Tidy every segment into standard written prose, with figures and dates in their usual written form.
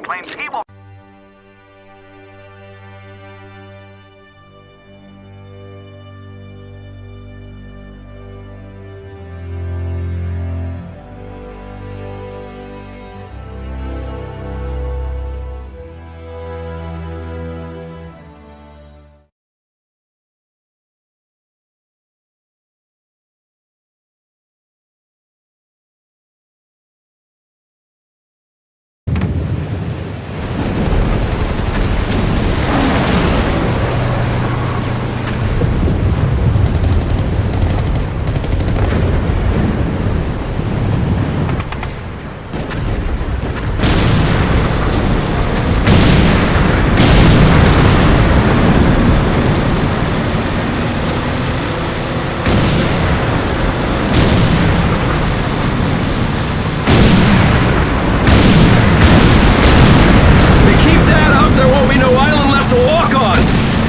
plain people.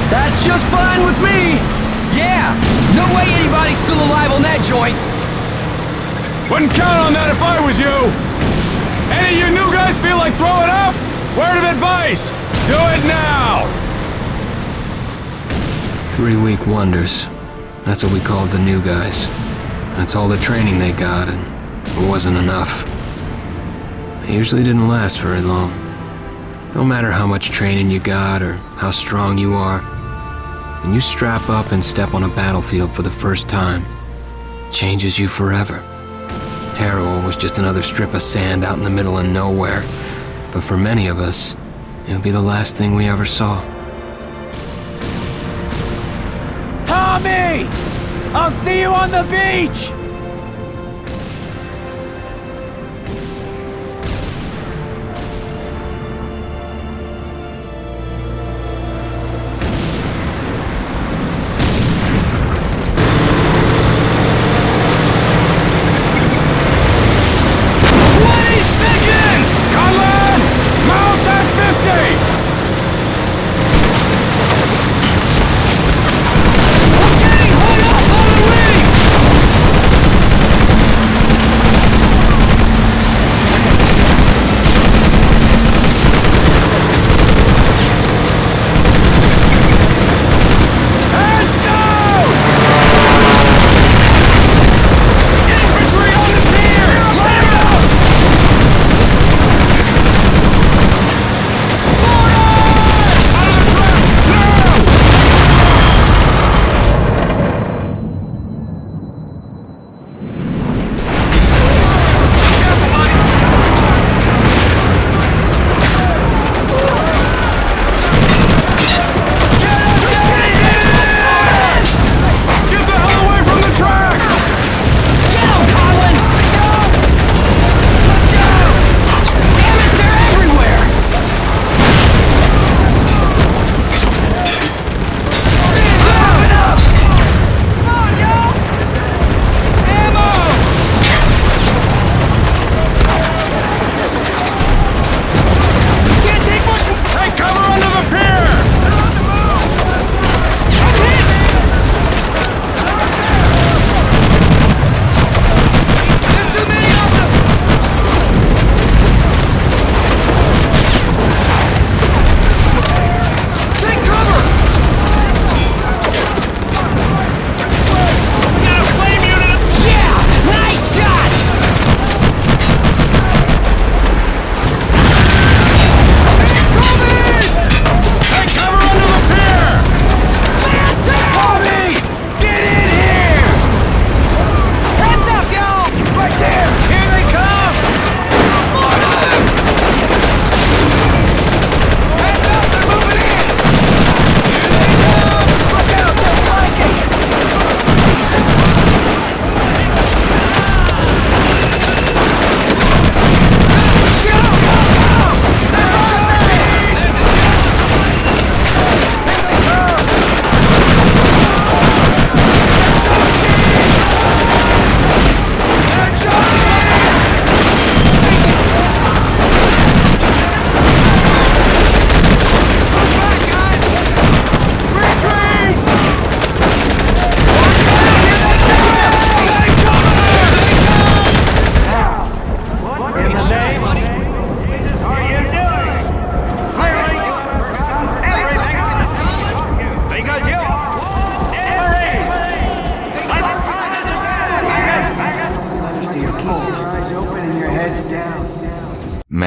That's just fine with me! Yeah! No way anybody's still alive on that joint! Wouldn't count on that if I was you! Any of you new guys feel like throwing up? Word of advice! Do it now! 3-week wonders. That's what we called the new guys. That's all the training they got, and it wasn't enough. It usually didn't last very long. No matter how much training you got or how strong you are, when you strap up and step on a battlefield for the first time, it changes you forever. Taro was just another strip of sand out in the middle of nowhere, but for many of us, it would be the last thing we ever saw. Tommy! I'll see you on the beach!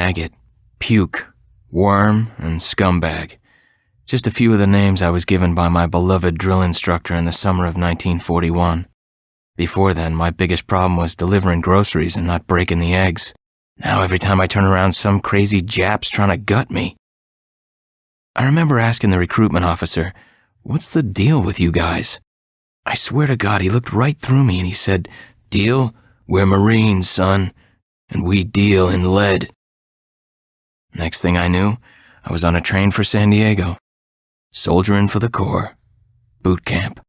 maggot, puke, worm, and scumbag. Just a few of the names I was given by my beloved drill instructor in the summer of 1941. Before then, my biggest problem was delivering groceries and not breaking the eggs. Now every time I turn around, some crazy Jap's trying to gut me. I remember asking the recruitment officer, "What's the deal with you guys?" I swear to God, he looked right through me and he said, "Deal? We're Marines, son, and we deal in lead." Next thing I knew, I was on a train for San Diego. Soldiering for the Corps. Boot camp.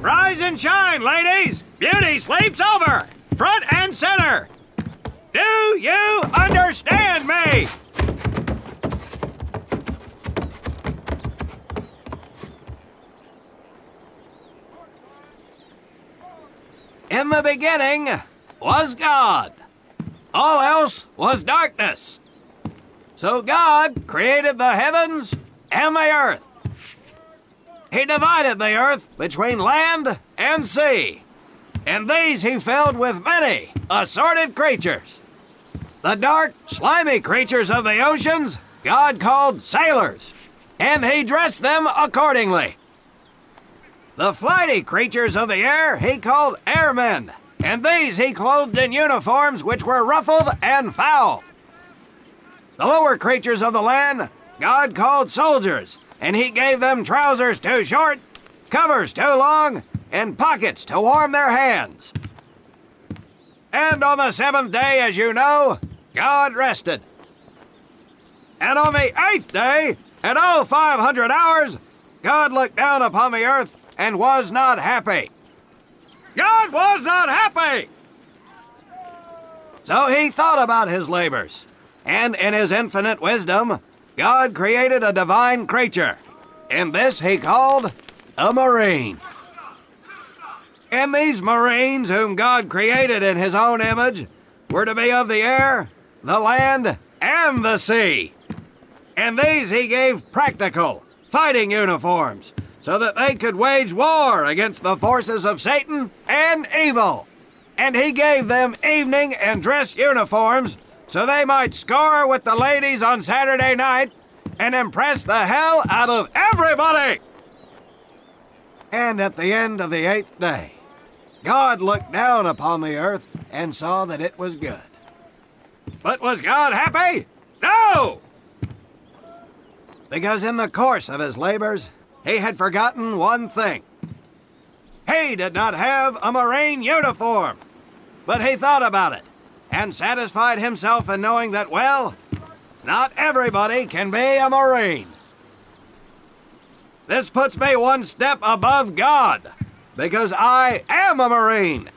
Rise and shine, ladies! Beauty sleeps over! Front and center! Do you understand me? In the beginning was God. All else was darkness. So God created the heavens and the earth. He divided the earth between land and sea, and these he filled with many assorted creatures. The dark, slimy creatures of the oceans God called sailors, and he dressed them accordingly. The flighty creatures of the air he called airmen, and these he clothed in uniforms which were ruffled and foul. The lower creatures of the land God called soldiers, and he gave them trousers too short, covers too long, and pockets to warm their hands. And on the seventh day, as you know, God rested. And on the eighth day, at 0500 hours, God looked down upon the earth and was not happy. God was not happy! So he thought about his labors, and in his infinite wisdom, God created a divine creature, and this he called a Marine. And these Marines, whom God created in his own image, were to be of the air, the land, and the sea. And these he gave practical, fighting uniforms, so that they could wage war against the forces of Satan and evil. And he gave them evening and dress uniforms, so they might score with the ladies on Saturday night and impress the hell out of everybody. And at the end of the eighth day, God looked down upon the earth and saw that it was good. But was God happy? No! Because in the course of his labors, he had forgotten one thing. He did not have a Marine uniform, but he thought about it and satisfied himself in knowing that, well, not everybody can be a Marine. This puts me one step above God, because I am a Marine.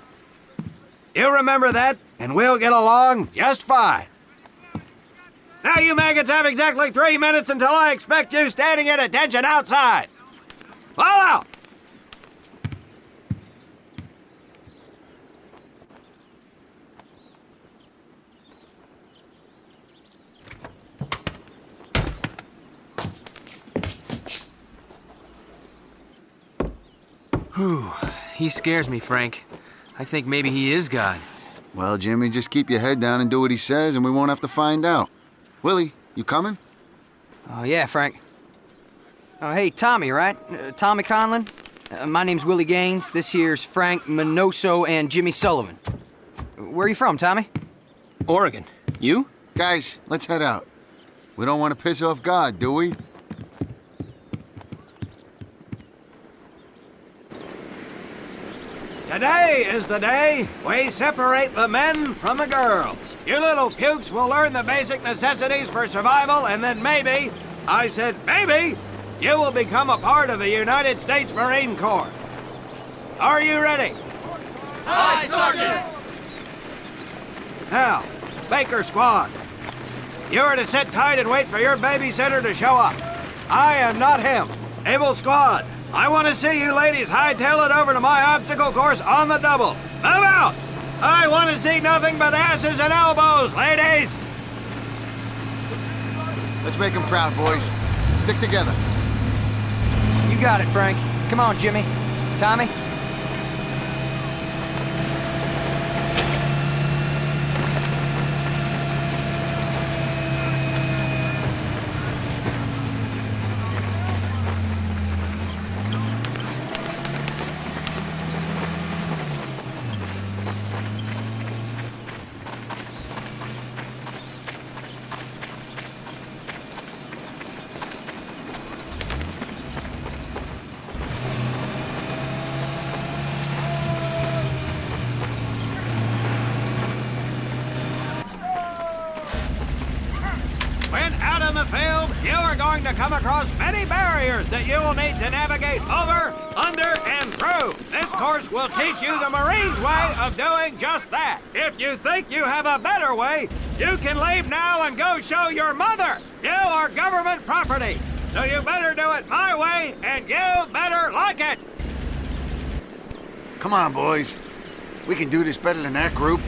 You remember that, and we'll get along just fine. Now you maggots have exactly 3 minutes until I expect you standing at attention outside. Fall out! Whew. He scares me, Frank. I think maybe he is God. Well, Jimmy, just keep your head down and do what he says, and we won't have to find out. Willie, you coming? Oh, yeah, Frank. Oh, hey, Tommy, right? Tommy Conlon? My name's Willie Gaines. This here's Frank Minoso and Jimmy Sullivan. Where are you from, Tommy? Oregon. You? Guys, let's head out. We don't want to piss off God, do we? Today is the day we separate the men from the girls. You little pukes will learn the basic necessities for survival, and then maybe, I said maybe, you will become a part of the United States Marine Corps. Are you ready? Aye, Sergeant! Now, Baker Squad, you are to sit tight and wait for your babysitter to show up. I am not him. Able Squad, I want to see you ladies hightail it over to my obstacle course on the double. Move out! I want to see nothing but asses and elbows, ladies! Let's make them proud, boys. Stick together. You got it, Frank. Come on, Jimmy. Tommy? When out in the field, you are going to come across many barriers that you will need to navigate over, under, and through. This course will teach you the Marines' way of doing just that. If you think you have a better way, you can leave now and go show your mother. You are government property, so you better do it my way, and you better like it. Come on, boys. We can do this better than that group.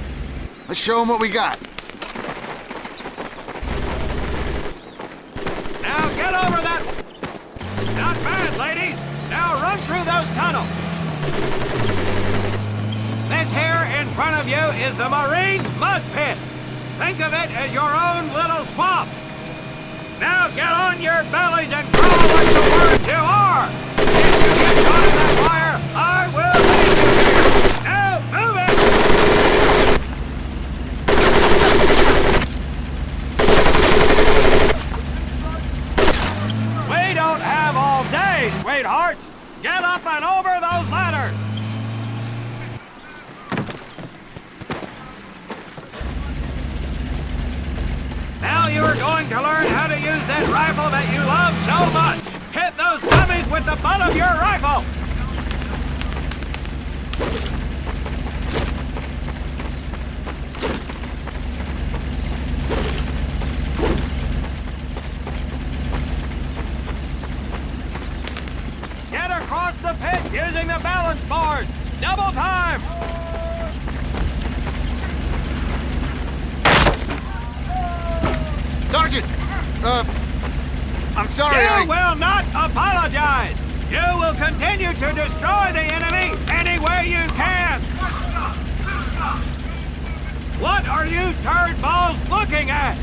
Let's show them what we got. Now get over that. Not bad, ladies. Now run through those tunnels. This here in front of you is the Marines' mud pit. Think of it as your own little swamp. Now get on your bellies and crawl like the birds you are. If you get caught in that fire, I will leave you here. Now move it. We don't have all day, sweethearts. Get up and over those ladders. Now you are going to learn how to use that rifle that you love so much. Hit those dummies with the butt of your rifle. Get across the pit using the balance board. Double time. Sergeant! I'm sorry, You will not apologize. You will continue to destroy the enemy any way you can. What are you turd balls looking at?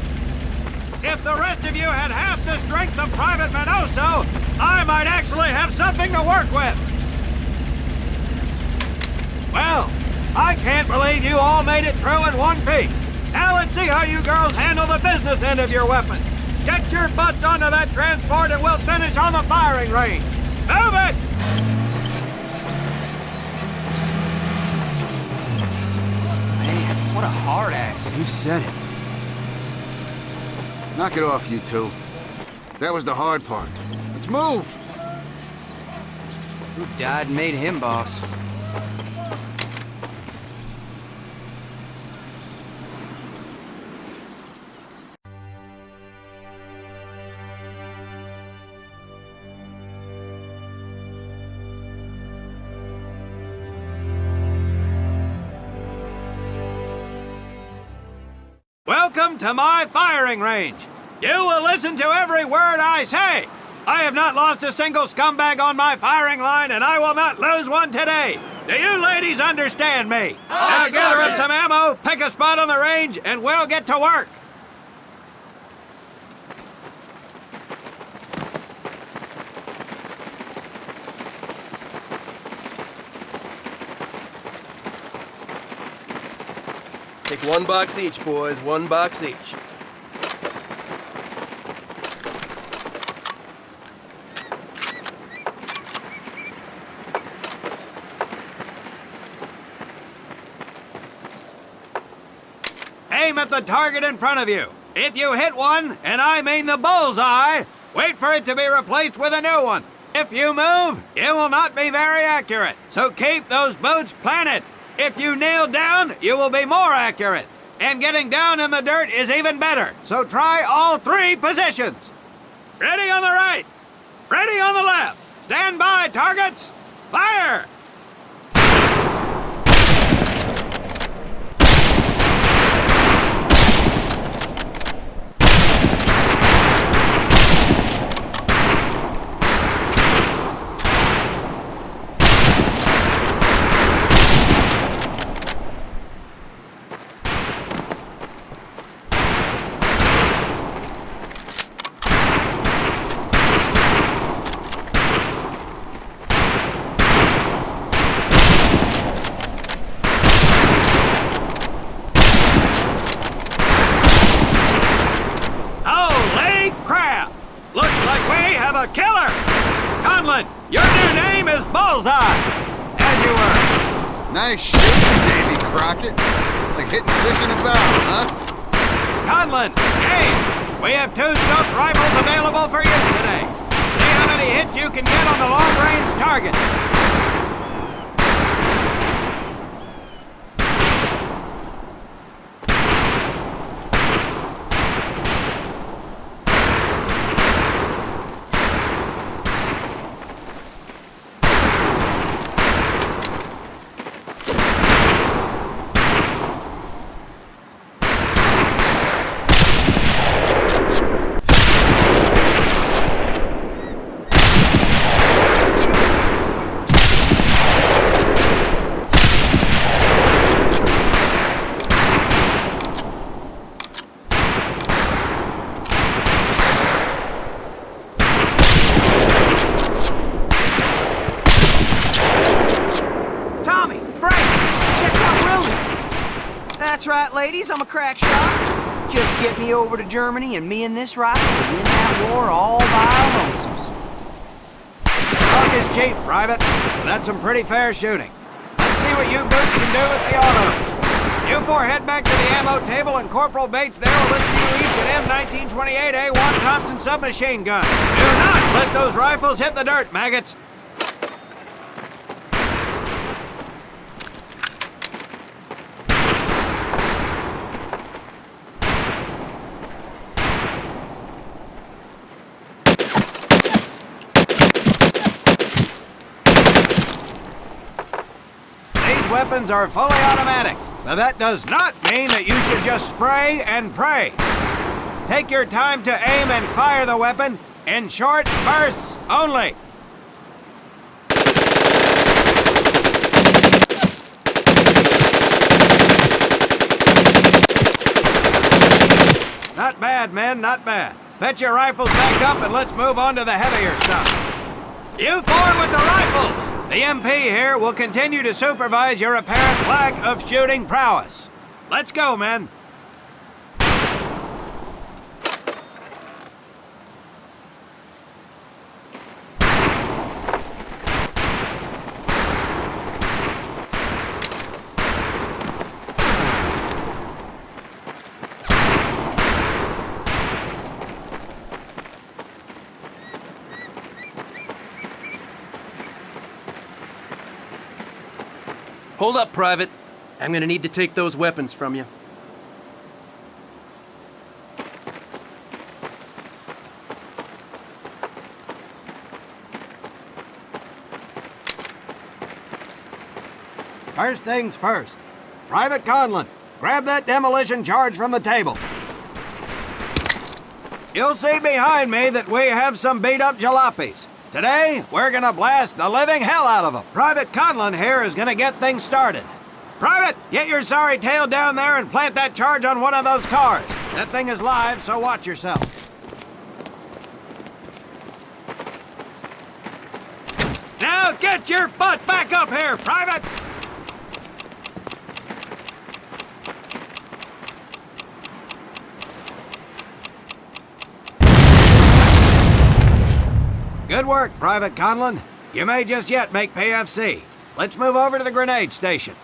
If the rest of you had half the strength of Private Minoso, I might actually have something to work with. Well, I can't believe you all made it through in one piece. Now let's see how you girls handle the business end of your weapon. Get your butts onto that transport and we'll finish on the firing range. Move it! Man, what a hard ass. You said it. Knock it off, you two. That was the hard part. Let's move! Who died and made him boss? Welcome to my firing range. You will listen to every word I say. I have not lost a single scumbag on my firing line, and I will not lose one today. Do you ladies understand me? Now gather up some ammo, pick a spot on the range, and we'll get to work. Take one box each, boys. One box each. aim at the target in front of you. If you hit one, and I mean the bullseye, wait for it to be replaced with a new one. If you move, it will not be very accurate, so keep those boots planted. If you kneel down, you will be more accurate. And getting down in the dirt is even better, so try all 3 positions. Ready on the right, ready on the left. Stand by, targets. Fire! A killer! Conlon, your new name is Bullseye, as you were. Nice shooting, Davy Crockett. Like hitting fish in a barrel, huh? Conlon, Gaines, we have 2 scoped rifles available for use today. See how many hits you can get on the long-range target. That's right, ladies, I'm a crack shot. Just get me over to Germany and me and this rifle will win that war all by our lonesomes. Luck is cheap, Private, but that's some pretty fair shooting. Let's see what you boots can do with the autos. You 4 head back to the ammo table and Corporal Bates there will issue you each an M1928A1 Thompson submachine gun. Do not let those rifles hit the dirt, maggots. Weapons are fully automatic, but that does not mean that you should just spray and pray. Take your time to aim and fire the weapon in short bursts only. Not bad, men, not bad. Fetch your rifles back up and let's move on to the heavier stuff. You 4 with the rifles! The MP here will continue to supervise your apparent lack of shooting prowess. Let's go, men. Hold up, Private. I'm gonna need to take those weapons from you. First things first. Private Conlon, grab that demolition charge from the table. You'll see behind me that we have some beat-up jalopies. Today, we're gonna blast the living hell out of them. Private Conlon here is gonna get things started. Private, get your sorry tail down there and plant that charge on one of those cars. That thing is live, so watch yourself. Now get your butt back up here, Private! Good work, Private Conlon. You may just yet make PFC. Let's move over to the grenade station.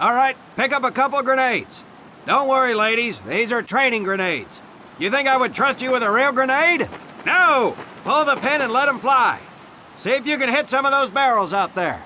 All right, pick up a couple grenades. Don't worry, ladies. These are training grenades. You think I would trust you with a real grenade? No! Pull the pin and let them fly. See if you can hit some of those barrels out there.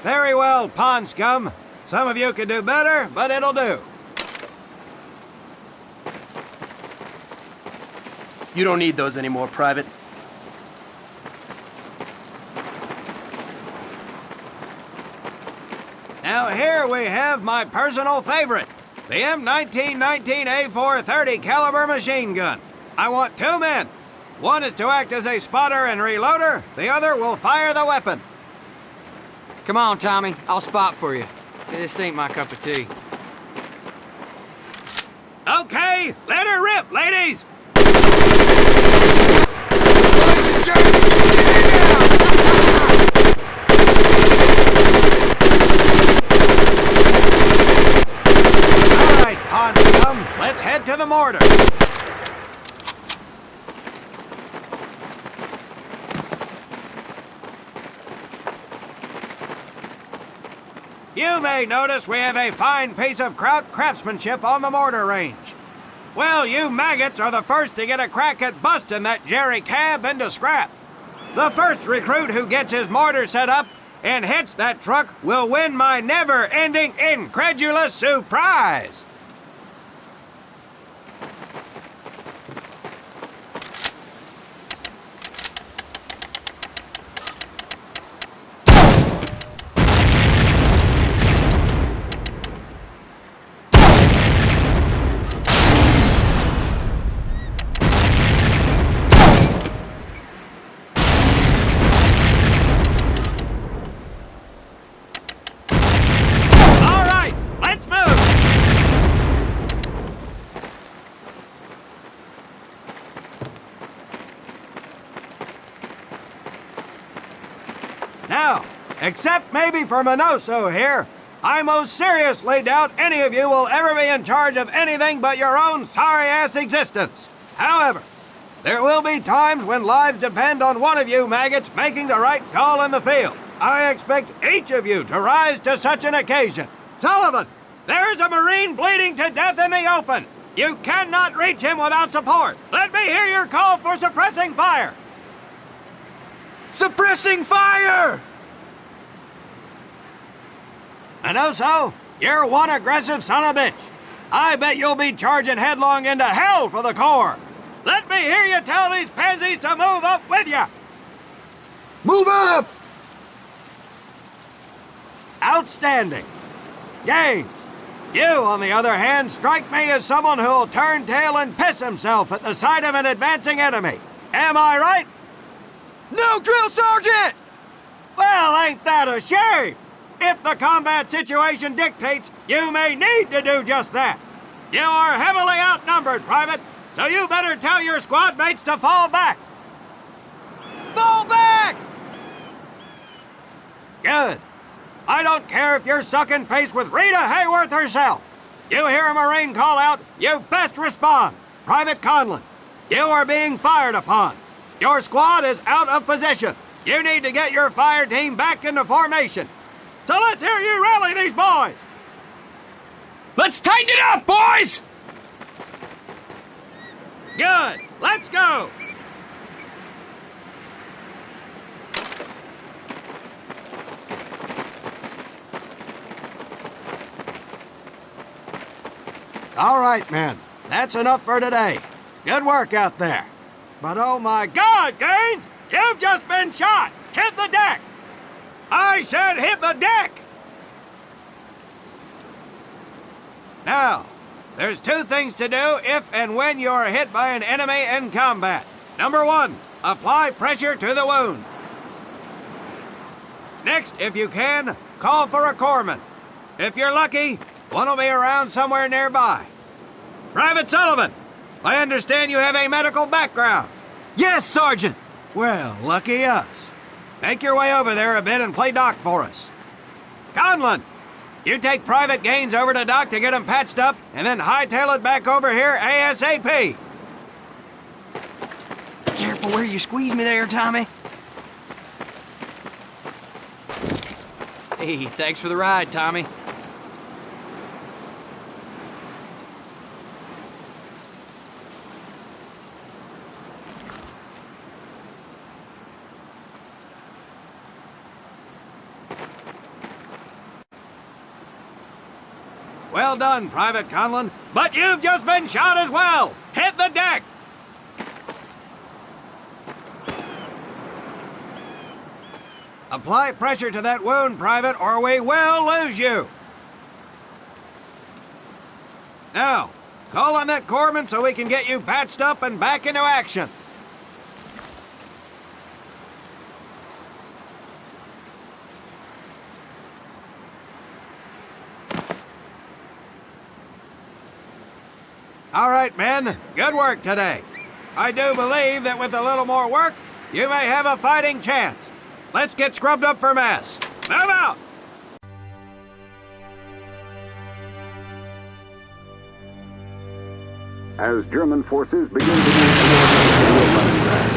Very well, pond scum. Some of you could do better, but it'll do. You don't need those anymore, Private. Now here we have my personal favorite, the M1919A430 caliber machine gun. I want 2 men. One is to act as a spotter and reloader, the other will fire the weapon. Come on, Tommy. I'll spot for you. This ain't my cup of tea. Okay, let her rip, ladies! All right, pond scum, let's head to the mortar. You may notice we have a fine piece of kraut craftsmanship on the mortar range. Well, you maggots are the first to get a crack at busting that jerry cab into scrap. The first recruit who gets his mortar set up and hits that truck will win my never-ending incredulous surprise. Now, except maybe for Minoso here, I most seriously doubt any of you will ever be in charge of anything but your own sorry-ass existence. However, there will be times when lives depend on one of you maggots making the right call in the field. I expect each of you to rise to such an occasion. Sullivan, there's a Marine bleeding to death in the open. You cannot reach him without support. Let me hear your call for suppressing fire. Suppressing fire! Minoso, you're one aggressive son of a bitch. I bet you'll be charging headlong into hell for the Corps. Let me hear you tell these pansies to move up with you. Move up! Outstanding. Gaines, you, on the other hand, strike me as someone who'll turn tail and piss himself at the sight of an advancing enemy. Am I right? No, Drill Sergeant! Well, ain't that a shame? If the combat situation dictates, you may need to do just that. You are heavily outnumbered, Private, so you better tell your squad mates to fall back. Fall back! Good. I don't care if you're sucking face with Rita Hayworth herself. You hear a Marine call out, you best respond. Private Conlon, you are being fired upon. Your squad is out of position. You need to get your fire team back into formation. So let's hear you rally these boys. Let's tighten it up, boys! Good. Let's go. All right, men. That's enough for today. Good work out there. But oh my God, Gaines! You've just been shot! Hit the deck! I said hit the deck! Now, there's two things to do if and when you are hit by an enemy in combat. Number one, apply pressure to the wound. Next, if you can, call for a corpsman. If you're lucky, one will be around somewhere nearby. Private Sullivan, I understand you have a medical background. Yes, Sergeant! Well, lucky us. Make your way over there a bit and play doc for us. Conlon, you take Private Gaines over to Doc to get him patched up, and then hightail it back over here ASAP. Careful where you squeeze me there, Tommy. Hey, thanks for the ride, Tommy. Well done, Private Conlon, but you've just been shot as well. Hit the deck! Apply pressure to that wound, Private, or we will lose you. Now, call on that corpsman so we can get you patched up and back into action. All right, men, good work today. I do believe that with a little more work, you may have a fighting chance. Let's get scrubbed up for mass. Move out! As German forces begin to move towards the Leningrad,